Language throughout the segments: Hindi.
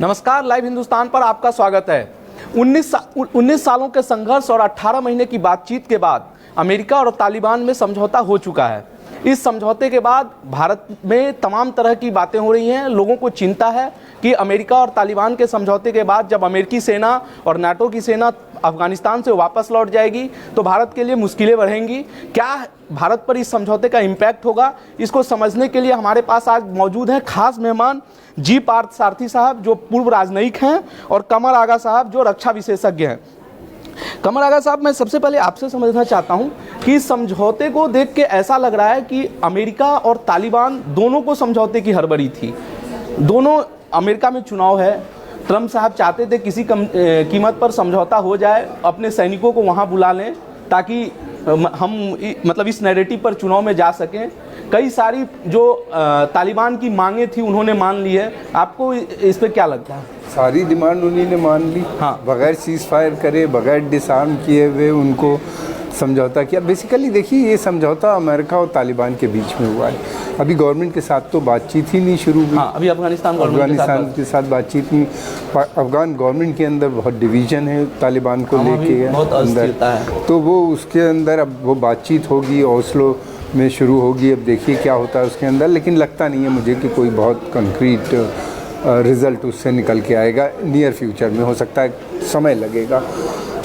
नमस्कार, लाइव हिंदुस्तान पर आपका स्वागत है। 19 सालों के संघर्ष और 18 महीने की बातचीत के बाद अमेरिका और तालिबान में समझौता हो चुका है। इस समझौते के बाद भारत में तमाम तरह की बातें हो रही हैं। लोगों को चिंता है कि अमेरिका और तालिबान के समझौते के बाद जब अमेरिकी सेना और नाटो की सेना अफगानिस्तान से वापस लौट जाएगी तो भारत के लिए मुश्किलें बढ़ेंगी। क्या भारत पर इस समझौते का इम्पैक्ट होगा, इसको समझने के लिए हमारे पास आज मौजूद हैं खास मेहमान जी पार्थ सारथी साहब, जो पूर्व राजनयिक हैं, और कमर आगा साहब, जो रक्षा विशेषज्ञ हैं। कमर आगा साहब, मैं सबसे पहले आपसे समझना चाहता हूं कि समझौते को देख के ऐसा लग रहा है कि अमेरिका और तालिबान दोनों को समझौते की हड़बड़ी थी। दोनों, अमेरिका में चुनाव है, ट्रंप साहब चाहते थे किसी कीमत पर समझौता हो जाए, अपने सैनिकों को वहां बुला लें ताकि हम मतलब इस नैरेटिव पर चुनाव में जा सकें। कई सारी जो तालिबान की मांगे थी उन्होंने मान ली है। आपको इस पर क्या लगता है? सारी डिमांड उन्हीं ने मान ली। हाँ, बगैर सीज फायर करे, बगैर डिसआर्म किए हुए उनको समझौता किया। बेसिकली देखिए, ये समझौता अमेरिका और तालिबान के बीच में हुआ है। अभी गवर्नमेंट के साथ तो बातचीत ही नहीं शुरू हुई। हाँ, अभी अफगानिस्तान के साथ बातचीत नहीं। अफगान गवर्नमेंट के अंदर बहुत डिवीजन है तालिबान को लेके अंदर, तो वो उसके अंदर अब वो बातचीत होगी, ओस्लो में शुरू होगी। अब देखिए क्या होता है उसके अंदर, लेकिन लगता नहीं है मुझे कि कोई बहुत कंक्रीट रिज़ल्ट उससे निकल के आएगा नियर फ्यूचर में। हो सकता है समय लगेगा,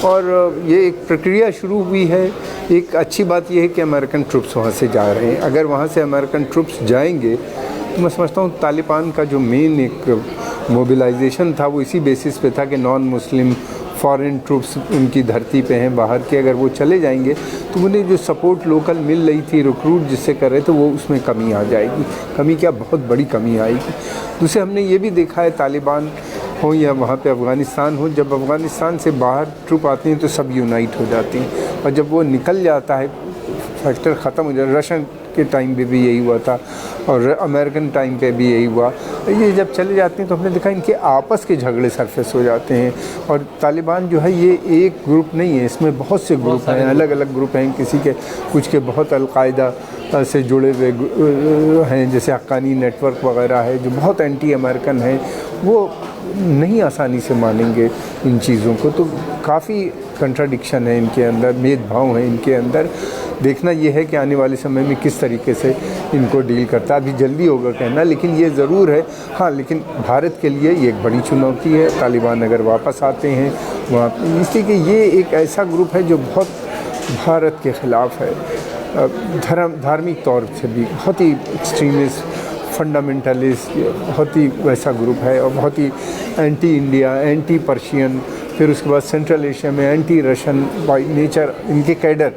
और ये एक प्रक्रिया शुरू हुई है। एक अच्छी बात यह है कि अमेरिकन ट्रुप्स वहाँ से जा रहे हैं। अगर वहाँ से अमेरिकन ट्रुप्स जाएंगे तो मैं समझता हूँ तालिबान का जो मेन एक मोबिलाइजेशन था वो इसी बेसिस पे था कि नॉन मुस्लिम फॉरेन ट्रुप्स उनकी धरती पे हैं बाहर के, अगर वो चले जाएंगे तो उन्हें जो सपोर्ट लोकल मिल रही थी, रिक्रूट जिससे कर रहे थे, वो उसमें कमी आ जाएगी। कमी क्या, बहुत बड़ी कमी आएगी। दूसरे हमने ये भी देखा है, तालिबान हो या वहाँ पे अफ़गानिस्तान हो, जब अफ़गानिस्तान से बाहर ट्रुप आती हैं तो सब यूनाइट हो जाती हैं, और जब वो निकल जाता है फैक्टर ख़त्म हो जाता है। रशियन के टाइम पे भी यही हुआ था और अमेरिकन टाइम पे भी यही हुआ। ये जब चले जाते हैं तो हमने देखा इनके आपस के झगड़े सरफेस हो जाते हैं। और तालिबान जो है ये एक ग्रुप नहीं है, इसमें बहुत से ग्रुप हैं, अलग अलग ग्रुप हैं। किसी के कुछ के बहुत अलकायदा से जुड़े हुए हैं, जैसे हक्कानी नेटवर्क वगैरह है जो बहुत एंटी अमेरिकन है। वो नहीं आसानी से मानेंगे इन चीज़ों को। तो काफ़ी कंट्राडिक्शन है इनके अंदर, भेदभाव है इनके अंदर। देखना यह है कि आने वाले समय में किस तरीके से इनको डील करता है। अभी जल्दी होगा कहना, लेकिन ये ज़रूर है। हाँ, लेकिन भारत के लिए ये एक बड़ी चुनौती है। तालिबान अगर वापस आते हैं वहाँ, इसलिए कि ये एक ऐसा ग्रुप है जो बहुत भारत के ख़िलाफ़ है, धार्मिक तौर से भी बहुत ही एक्सट्रीमिस्ट, फंडामेंटलिस्ट, बहुत ही वैसा ग्रुप है, और बहुत ही एंटी इंडिया, एंटी पर्शियन, फिर उसके बाद सेंट्रल एशिया में एंटी रशियन बाई नेचर इनके कैडर।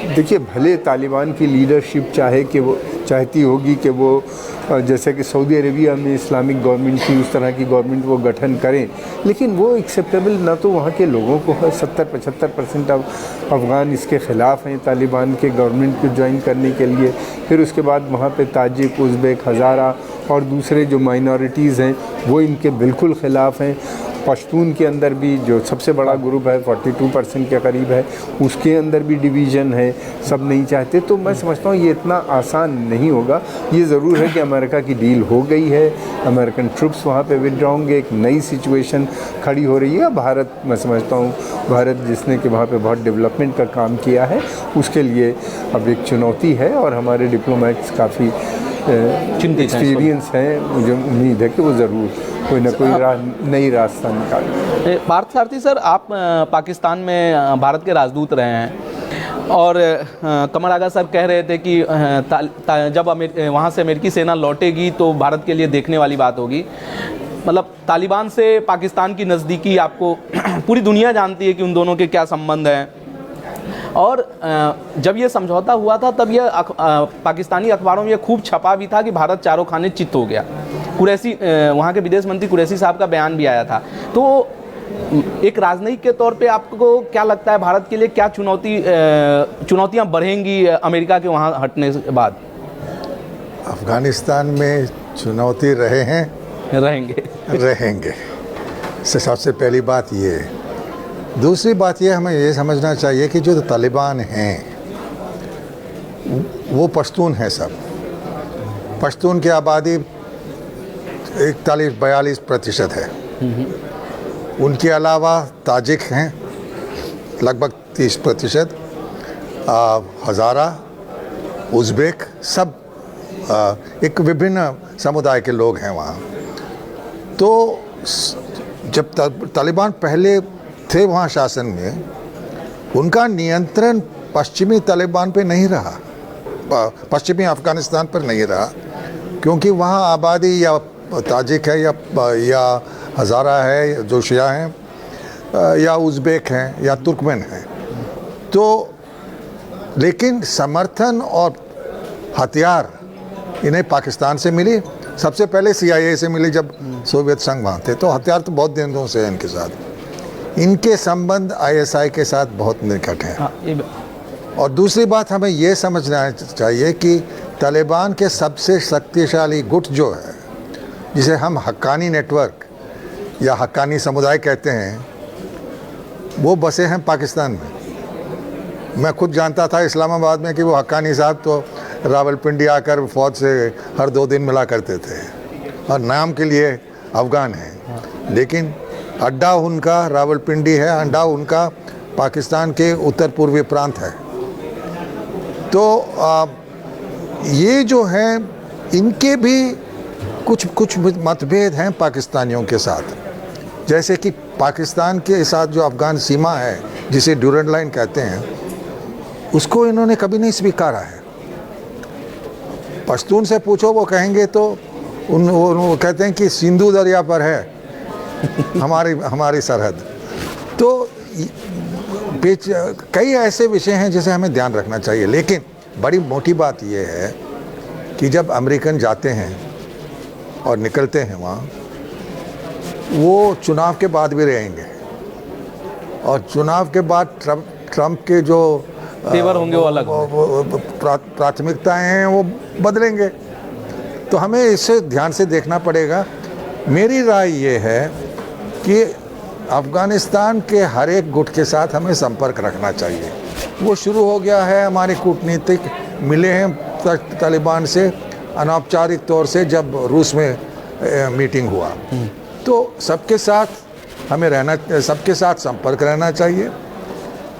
देखिए, भले तालिबान की लीडरशिप चाहे कि वो चाहती होगी कि वो जैसे कि सऊदी अरेबिया में इस्लामिक गवर्नमेंट थी उस तरह की गवर्नमेंट वो गठन करें, लेकिन वो एक्सेप्टेबल ना तो वहाँ के लोगों को है। 70-75% अफ़गान इसके ख़िलाफ़ हैं तालिबान के गवर्नमेंट को ज्वाइन करने के लिए। फिर उसके बाद वहाँ पे ताजिक, उज़्बेक, हज़ारा और दूसरे जो माइनॉरिटीज़ हैं वो इनके बिल्कुल ख़िलाफ़ हैं। पश्तून के अंदर भी जो सबसे बड़ा ग्रुप है 42% के करीब है, उसके अंदर भी डिवीज़न है, सब नहीं चाहते। तो मैं समझता हूँ ये इतना आसान नहीं होगा। ये ज़रूर है कि अमेरिका की डील हो गई है, अमेरिकन ट्रुप्स वहाँ पे विड्रॉ होंगे, एक नई सिचुएशन खड़ी हो रही है। भारत, मैं समझता हूँ भारत जिसने कि वहाँ पे बहुत डेवलपमेंट का काम किया है, उसके लिए अब एक चुनौती है, और हमारे डिप्लोमेट्स काफ़ी एक्सपीरियंस हैं। मुझे उम्मीद है कि वो ज़रूर कोई ना कोई नई रास्ता निकालें। पार्थ सारथी सर, आप पाकिस्तान में भारत के राजदूत रहे हैं, और कमर आगा साहब कह रहे थे कि जब वहाँ से अमेरिकी सेना लौटेगी तो भारत के लिए देखने वाली बात होगी। मतलब तालिबान से पाकिस्तान की नज़दीकी आपको पूरी दुनिया जानती है कि उन दोनों के क्या संबंध हैं। और जब ये समझौता हुआ था तब ये पाकिस्तानी अखबारों में ये खूब छपा भी था कि भारत चारों खाने चित हो गया। कुरैशी, वहाँ के विदेश मंत्री कुरैशी साहब का बयान भी आया था। तो एक राजनयिक के तौर पे आपको क्या लगता है, भारत के लिए क्या चुनौतियाँ बढ़ेंगी अमेरिका के वहाँ हटने के बाद? अफ़गानिस्तान में चुनौती रहेंगे। सबसे पहली बात ये है। दूसरी बात ये, हमें ये समझना चाहिए कि जो तालिबान हैं वो पश्तून हैं। सब पश्तून की आबादी 41-42% है। उनके अलावा ताजिक हैं लगभग 30%, हज़ारा, उज़्बेक, सब एक विभिन्न समुदाय के लोग हैं वहाँ। तो जब तालिबान पहले थे वहाँ शासन में, उनका नियंत्रण पश्चिमी तालिबान पे नहीं रहा, पश्चिमी अफ़गानिस्तान पर नहीं रहा, क्योंकि वहाँ आबादी या ताजिक है या हज़ारा है, जो शिया हैं, या उज़्बेक हैं या तुर्कमेन हैं। तो लेकिन समर्थन और हथियार इन्हें पाकिस्तान से मिली, सबसे पहले CIA से मिली जब सोवियत संघ वहाँ थे, तो हथियार तो बहुत दिनों से हैं इनके साथ। इनके संबंध ISI के साथ बहुत निकट हैं। और दूसरी बात हमें ये समझना चाहिए कि तालिबान के सबसे शक्तिशाली गुट जो है, जिसे हम हक्कानी नेटवर्क या हक्कानी समुदाय कहते हैं, वो बसे हैं पाकिस्तान में। मैं खुद जानता था इस्लामाबाद में कि वो हक्कानी साहब तो रावलपिंडी आकर फ़ौज से हर 2 दिन मिला करते थे और नाम के लिए अफ़गान हैं, लेकिन अड्डा उनका रावलपिंडी है, अड्डा उनका पाकिस्तान के उत्तर पूर्वी प्रांत है। तो ये जो है, इनके भी कुछ मतभेद हैं पाकिस्तानियों के साथ, जैसे कि पाकिस्तान के साथ जो अफ़गान सीमा है, जिसे ड्यूरेंट लाइन कहते हैं, उसको इन्होंने कभी नहीं स्वीकारा है। पश्तून से पूछो, वो कहेंगे तो वो कहते हैं कि सिंधु दरिया पर है हमारी सरहद। तो कई ऐसे विषय हैं जिसे हमें ध्यान रखना चाहिए। लेकिन बड़ी मोटी बात यह है कि जब अमेरिकन जाते हैं और निकलते हैं वहाँ, वो चुनाव के बाद भी रहेंगे, और चुनाव के बाद ट्रंप के जो तेवर होंगे वो अलग, प्राथमिकताएं हैं वो बदलेंगे। तो हमें इसे ध्यान से देखना पड़ेगा। मेरी राय ये है कि अफ़गानिस्तान के हर एक गुट के साथ हमें संपर्क रखना चाहिए। वो शुरू हो गया है, हमारे कूटनीतिक मिले हैं तालिबान से अनौपचारिक तौर से जब रूस में मीटिंग हुआ। तो सबके साथ हमें सबके साथ संपर्क रहना चाहिए।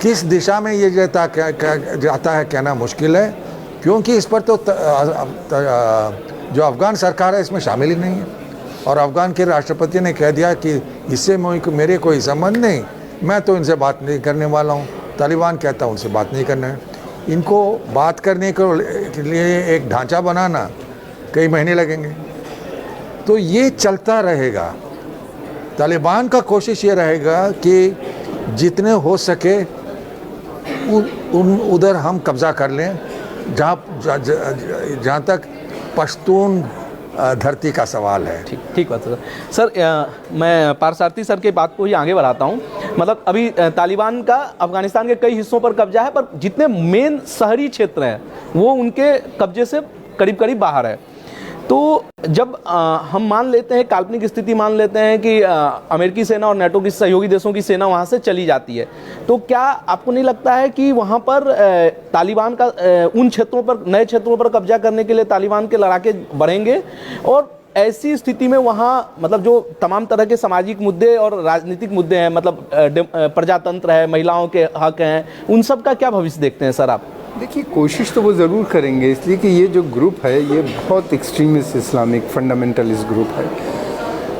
किस दिशा में ये जाता है कहना मुश्किल है, क्योंकि इस पर तो जो अफ़गान सरकार है इसमें शामिल ही नहीं है, और अफ़गान के राष्ट्रपति ने कह दिया कि इससे मेरे कोई संबंध नहीं, मैं तो इनसे बात नहीं करने वाला हूँ। तालिबान कहता है उनसे बात नहीं करना है। इनको बात करने के लिए एक ढांचा बनाना कई महीने लगेंगे, तो ये चलता रहेगा। तालिबान का कोशिश ये रहेगा कि जितने हो सके उधर हम कब्ज़ा कर लें, जहाँ तक पश्तून धरती का सवाल है। ठीक बात है सर। मैं पारसारथी सर के बात को ही आगे बढ़ाता हूँ। मतलब अभी तालिबान का अफ़गानिस्तान के कई हिस्सों पर कब्जा है, पर जितने मेन शहरी क्षेत्र हैं वो उनके कब्जे से करीब करीब बाहर है। तो जब हम मान लेते हैं, काल्पनिक स्थिति मान लेते हैं कि अमेरिकी सेना और नेटो की सहयोगी देशों की सेना वहाँ से चली जाती है, तो क्या आपको नहीं लगता है कि वहाँ पर तालिबान का उन क्षेत्रों पर, नए क्षेत्रों पर कब्जा करने के लिए तालिबान के लड़ाके बढ़ेंगे, और ऐसी स्थिति में वहाँ मतलब जो तमाम तरह के सामाजिक मुद्दे और राजनीतिक मुद्दे हैं, मतलब प्रजातंत्र है, महिलाओं के हक हैं, उन सब का क्या भविष्य देखते हैं सर आप? देखिए, कोशिश तो वो ज़रूर करेंगे, इसलिए कि ये जो ग्रुप है ये बहुत एक्सट्रीमिस्ट इस्लामिक फंडामेंटलिस्ट ग्रुप है,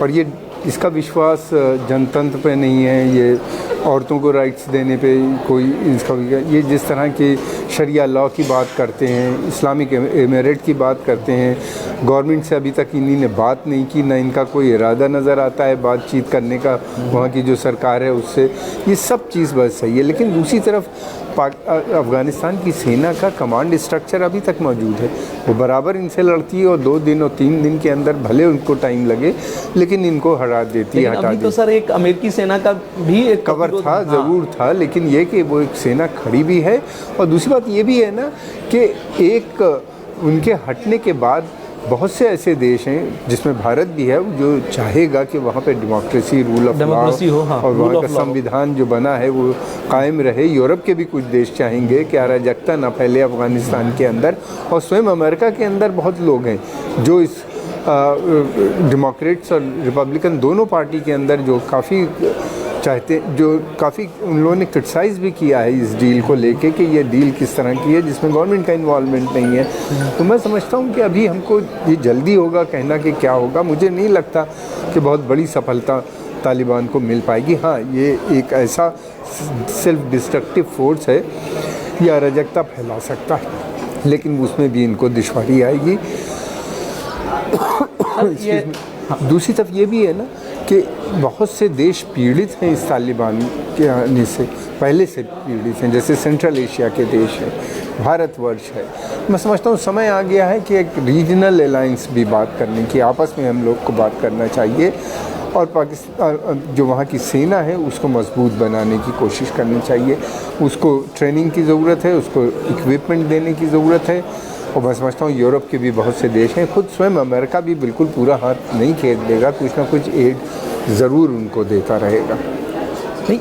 और ये इसका विश्वास जनतंत्र पे नहीं है, ये औरतों को राइट्स देने पे कोई इसका, ये जिस तरह के शरिया लॉ की बात करते हैं, इस्लामिक एमिरेट की बात करते हैं, गवर्नमेंट से अभी तक इन्हीं ने बात नहीं की, ना इनका कोई इरादा नज़र आता है बातचीत करने का वहाँ की जो सरकार है उससे। ये सब चीज़ बस सही है, लेकिन दूसरी तरफ अफ़गानिस्तान की सेना का कमांड स्ट्रक्चर अभी तक मौजूद है, वो बराबर इनसे लड़ती है, और 2 दिन और 3 दिन के अंदर भले उनको टाइम लगे लेकिन इनको हटा देती है। अभी तो सर एक अमेरिकी सेना का भी एक कवर था, ज़रूर था, लेकिन ये कि वो एक सेना खड़ी भी है, और दूसरी बात ये भी है ना कि एक उनके हटने के बाद बहुत से ऐसे देश हैं जिसमें भारत भी है, जो चाहेगा कि वहाँ पे डेमोक्रेसी, रूल ऑफ लॉ और वहाँ का संविधान जो बना है वो कायम रहे। यूरोप के भी कुछ देश चाहेंगे कि अराजकता ना फैले अफ़गानिस्तान के अंदर, और स्वयं अमेरिका के अंदर बहुत लोग हैं जो इस डेमोक्रेट्स और रिपब्लिकन दोनों पार्टी के अंदर जो काफ़ी चाहते, जो काफ़ी उन लोगों ने क्रिटिसाइज़ भी किया है इस डील को लेके कि ये डील किस तरह की है जिसमें गवर्नमेंट का इन्वॉल्वमेंट नहीं है। तो मैं समझता हूँ कि अभी हमको ये जल्दी होगा कहना कि क्या होगा। मुझे नहीं लगता कि बहुत बड़ी सफलता तालिबान को मिल पाएगी। हाँ, ये एक ऐसा सेल्फ डिस्ट्रक्टिव फोर्स है, ये अराजकता फैला सकता है, लेकिन उसमें भी इनको दुश्वारी आएगी। दूसरी तरफ ये भी है ना कि बहुत से देश पीड़ित हैं इस तालिबान के आने से, पहले से पीड़ित हैं, जैसे सेंट्रल एशिया के देश हैं, भारतवर्ष है। मैं समझता हूँ समय आ गया है कि एक रीजनल अलायंस भी बात करने की, आपस में हम लोग को बात करना चाहिए और पाकिस्तान जो वहाँ की सेना है उसको मजबूत बनाने की कोशिश करनी चाहिए। उसको ट्रेनिंग की ज़रूरत है, उसको इक्विपमेंट देने की ज़रूरत है। और मैं समझता हूँ यूरोप के भी बहुत से देश हैं, खुद स्वयं अमेरिका भी बिल्कुल पूरा हाथ नहीं खेल देगा, कुछ ना कुछ एड ज़रूर उनको देता रहेगा। नहीं,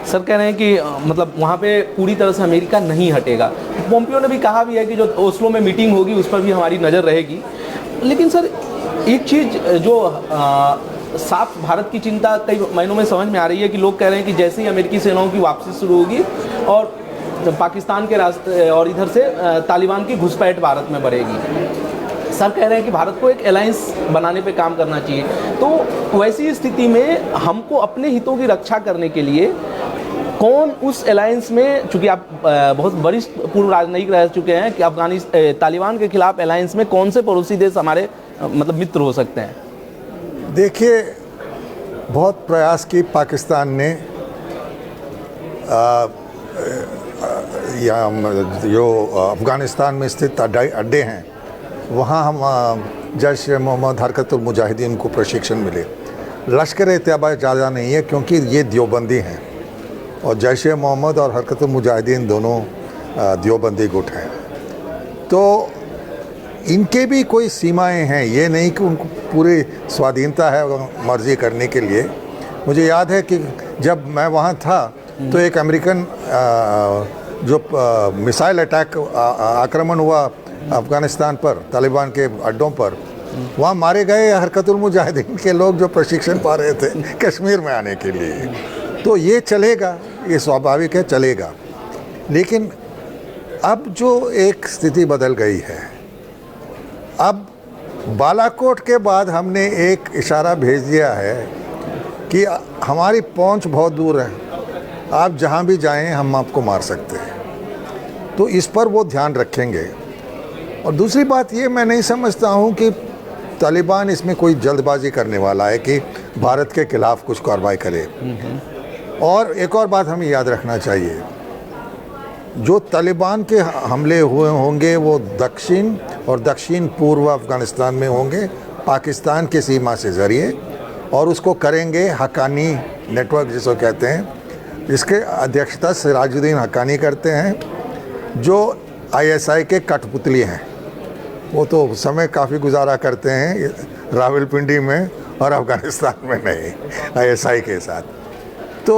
सर कह रहे हैं कि मतलब वहाँ पे पूरी तरह से अमेरिका नहीं हटेगा। पोम्पियो ने भी कहा भी है कि जो ओस्लो में मीटिंग होगी उस पर भी हमारी नज़र रहेगी। लेकिन सर एक चीज़ जो साफ भारत की चिंता कई महीनों में समझ में आ रही है कि लोग कह रहे हैं कि जैसे ही अमेरिकी सेनाओं की वापसी शुरू होगी और पाकिस्तान के रास्ते और इधर से तालिबान की घुसपैठ भारत में बढ़ेगी। सर कह रहे हैं कि भारत को एक अलायंस बनाने पे काम करना चाहिए। तो वैसी स्थिति में हमको अपने हितों की रक्षा करने के लिए कौन उस अलायंस में, चूँकि आप बहुत वरिष्ठ पूर्व राजनयिक रह चुके हैं, कि तालिबान के खिलाफ अलायंस में कौन से पड़ोसी देश हमारे मतलब मित्र हो सकते हैं? देखिए, बहुत प्रयास की पाकिस्तान ने जो अफ़गानिस्तान में स्थित अड्डे हैं वहाँ हम जैश ए मोहम्मद हरकतुल मुजाहिदीन को प्रशिक्षण मिले। लश्कर तैयबा ज़्यादा नहीं है क्योंकि ये देवबंदी हैं और जैश ए मोहम्मद और हरकतुल मुजाहिदीन दोनों देवबंदी गुट हैं। तो इनके भी कोई सीमाएं हैं, ये नहीं कि उनको पूरी स्वाधीनता है मर्जी करने के लिए। मुझे याद है कि जब मैं वहाँ था तो एक अमेरिकन जो मिसाइल अटैक आक्रमण हुआ अफ़गानिस्तान पर तालिबान के अड्डों पर, वहाँ मारे गए हरकतुल मुजाहिदीन के लोग जो प्रशिक्षण पा रहे थे कश्मीर में आने के लिए। तो ये चलेगा, ये स्वाभाविक है, चलेगा। लेकिन अब जो एक स्थिति बदल गई है, अब बालाकोट के बाद हमने एक इशारा भेज दिया है कि हमारी पहुंच बहुत दूर है, आप जहां भी जाएं हम आपको मार सकते हैं। तो इस पर वो ध्यान रखेंगे। और दूसरी बात ये, मैं नहीं समझता हूं कि तालिबान इसमें कोई जल्दबाजी करने वाला है कि भारत के खिलाफ कुछ कार्रवाई करे। और एक और बात हमें याद रखना चाहिए, जो तालिबान के हमले हुए होंगे वो दक्षिण और दक्षिण पूर्व अफ़गानिस्तान में होंगे, पाकिस्तान के सीमा से ज़रिए, और उसको करेंगे हक्कानी नेटवर्क जिसको कहते हैं, इसके अध्यक्षता सिराजुद्दीन हक्कानी करते हैं, जो ISI के कठपुतली हैं। वो तो समय काफ़ी गुजारा करते हैं रावलपिंडी में और अफ़गानिस्तान में नहीं, ISI के साथ। तो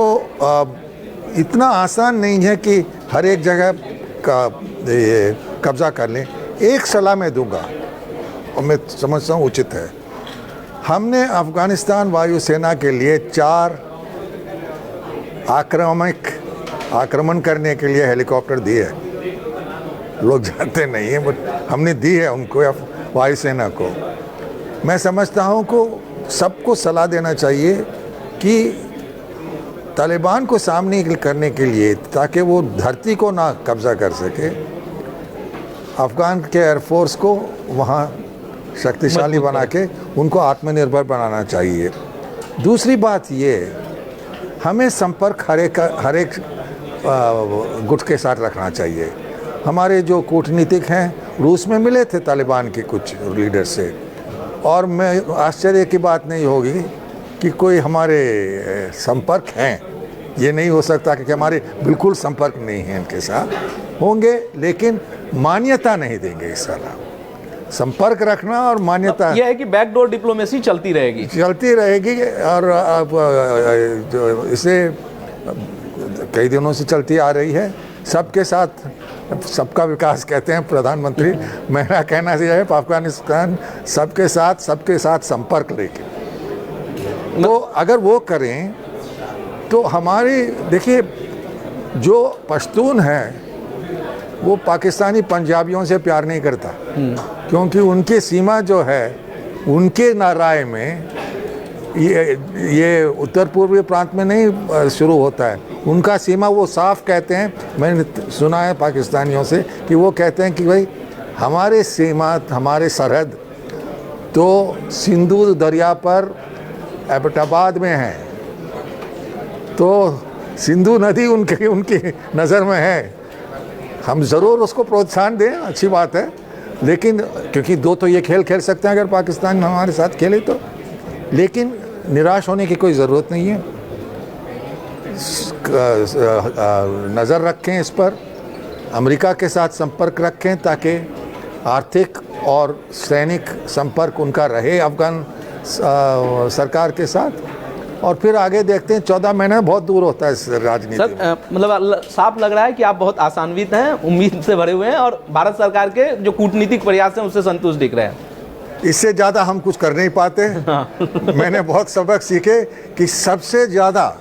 इतना आसान नहीं है कि हर एक जगह का ये कब्ज़ा कर लें। एक सलाह मैं दूंगा और मैं समझता हूँ उचित है, हमने अफ़गानिस्तान वायुसेना के लिए 4 आक्रमण करने के लिए हेलीकॉप्टर दिए। लोग जानते नहीं हैं बट हमने दी है उनको, वायुसेना को। मैं समझता हूँ को सबको सलाह देना चाहिए कि तालिबान को सामने करने के लिए, ताकि वो धरती को ना कब्ज़ा कर सके, अफ़गान के एयरफोर्स को वहाँ शक्तिशाली बना के उनको आत्मनिर्भर बनाना चाहिए। दूसरी बात ये, हमें संपर्क हर एक गुट के साथ रखना चाहिए। हमारे जो कूटनीतिक हैं रूस में मिले थे तालिबान के कुछ लीडर से, और मैं आश्चर्य की बात नहीं होगी कि कोई हमारे संपर्क हैं। ये नहीं हो सकता कि हमारे बिल्कुल संपर्क नहीं हैं, इनके साथ होंगे लेकिन मान्यता नहीं देंगे। इस साल संपर्क रखना और मान्यता, यह है कि बैकडोर डिप्लोमेसी चलती रहेगी और इसे कई दिनों से चलती आ रही है। सबके साथ सबका विकास कहते हैं प्रधानमंत्री, मेरा कहना यह है अफगानिस्तान सबके साथ संपर्क लेके, तो अगर वो करें तो हमारी, देखिए जो पश्तून है वो पाकिस्तानी पंजाबियों से प्यार नहीं करता, क्योंकि उनकी सीमा जो है उनके नाराय में ये उत्तर पूर्वी प्रांत में नहीं शुरू होता है, उनका सीमा वो साफ कहते हैं। मैंने सुना है पाकिस्तानियों से कि वो कहते हैं कि भाई हमारे सीमा, हमारे सरहद तो सिंधु दरिया पर एबटाबाद में है, तो सिंधु नदी उनकी नज़र में है। हम ज़रूर उसको प्रोत्साहन दें, अच्छी बात है, लेकिन क्योंकि दो तो ये खेल खेल सकते हैं अगर पाकिस्तान हमारे साथ खेले तो, लेकिन निराश होने की कोई ज़रूरत नहीं है। नज़र रखें इस पर, अमेरिका के साथ संपर्क रखें ताकि आर्थिक और सैनिक संपर्क उनका रहे अफगान सरकार के साथ, और फिर आगे देखते हैं। 14 महीने बहुत दूर होता है इस राजनीति। सर मतलब साफ लग रहा है कि आप बहुत आशान्वित हैं, उम्मीद से भरे हुए हैं, और भारत सरकार के जो कूटनीतिक प्रयास हैं उससे संतुष्ट दिख रहे हैं। इससे ज़्यादा हम कुछ कर नहीं पाते। मैंने बहुत सबक सीखे कि सबसे ज़्यादा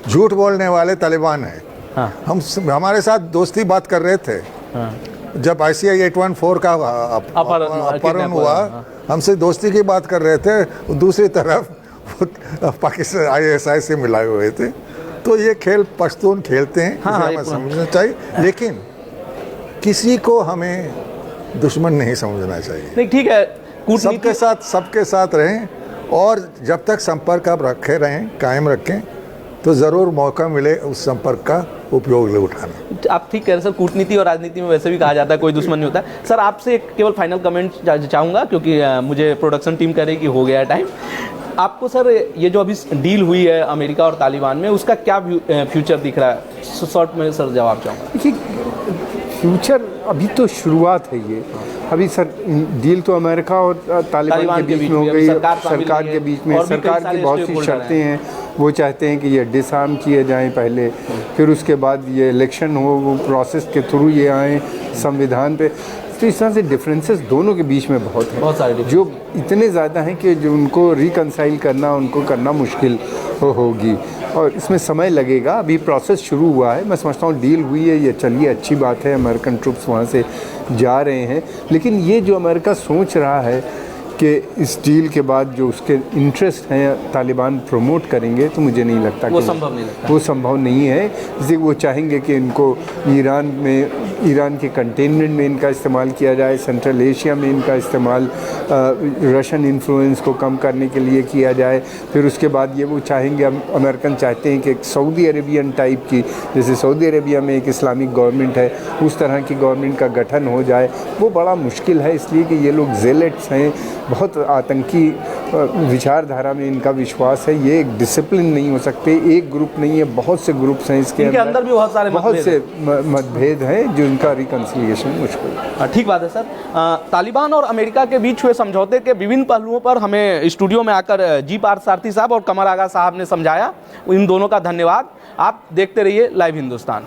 झूठ बोलने वाले तालिबान हैं। हम हमारे साथ दोस्ती बात कर रहे थे जब ICI 814 का अपहरण हुआ, हमसे दोस्ती की बात कर रहे थे, दूसरी तरफ पाकिस्तान ISI से मिलाए हुए थे। तो ये खेल पश्तून खेलते हैं, हमें समझना चाहिए, लेकिन किसी को हमें दुश्मन नहीं समझना चाहिए। नहीं, ठीक है, सबके साथ रहें, और जब तक संपर्क आप रखे रहें, कायम रखें, तो ज़रूर मौका मिले उस संपर्क का उपयोग उठाना। आप ठीक कह रहे हैं सर, कूटनीति और राजनीति में वैसे भी कहा जाता है कोई दुश्मन नहीं होता। सर आपसे केवल फाइनल कमेंट चाहूँगा, क्योंकि मुझे प्रोडक्शन टीम कह रही कि हो गया है टाइम। आपको सर ये जो अभी डील हुई है अमेरिका और तालिबान में, उसका क्या फ्यूचर दिख रहा है? शॉर्ट में सर जवाब चाहूँगा। देखिए, फ्यूचर अभी तो शुरुआत है ये। अभी सर डील तो अमेरिका और तालिबान के बीच में हो गई, सरकार के बीच में। सरकार की बहुत सी शर्तें हैं, वो चाहते हैं कि ये डिसआर्म किए जाएं पहले, फिर उसके बाद ये इलेक्शन हो, वो प्रोसेस के थ्रू ये आएँ संविधान पे। तो इस तरह से डिफरेंसेस दोनों के बीच में बहुत हैं, बहुत सारे जो इतने ज़्यादा हैं कि जो उनको रिकंसाइल करना, उनको करना मुश्किल होगी, और इसमें समय लगेगा। अभी प्रोसेस शुरू हुआ है। मैं समझता हूँ डील हुई है, ये चलिए अच्छी बात है, अमेरिकन ट्रूप्स वहाँ से जा रहे हैं। लेकिन ये जो अमेरिका सोच रहा है कि इस डील के बाद जो उसके इंटरेस्ट हैं तालिबान प्रमोट करेंगे, तो मुझे नहीं लगता कि वो संभव नहीं है। जैसे वो चाहेंगे कि इनको ईरान के कंटेनमेंट में इनका इस्तेमाल किया जाए, सेंट्रल एशिया में इनका इस्तेमाल रशियन इन्फ्लुएंस को कम करने के लिए किया जाए। फिर उसके बाद ये वो चाहेंगे, अमेरिकन चाहते हैं कि एक सऊदी अरेबियन टाइप की, जैसे सऊदी अरेबिया में एक इस्लामिक गवर्नमेंट है, उस तरह की गवर्नमेंट का गठन हो जाए। वो बड़ा मुश्किल है, इसलिए कि ये लोग जेलेट्स हैं, बहुत आतंकी विचारधारा में इनका विश्वास है। ये एक डिसिप्लिन नहीं हो सकते, एक ग्रुप नहीं है, बहुत से ग्रुप्स हैं इसके अंदर भी बहुत से मतभेद हैं जो इनका रिकंसिलिएशन मुश्किल है। ठीक बात है सर। तालिबान और अमेरिका के बीच हुए समझौते के विभिन्न पहलुओं पर हमें स्टूडियो में आकर जी पार्थसारथी साहब और कमर आगा साहब ने समझाया। इन दोनों का धन्यवाद। आप देखते रहिए लाइव हिंदुस्तान।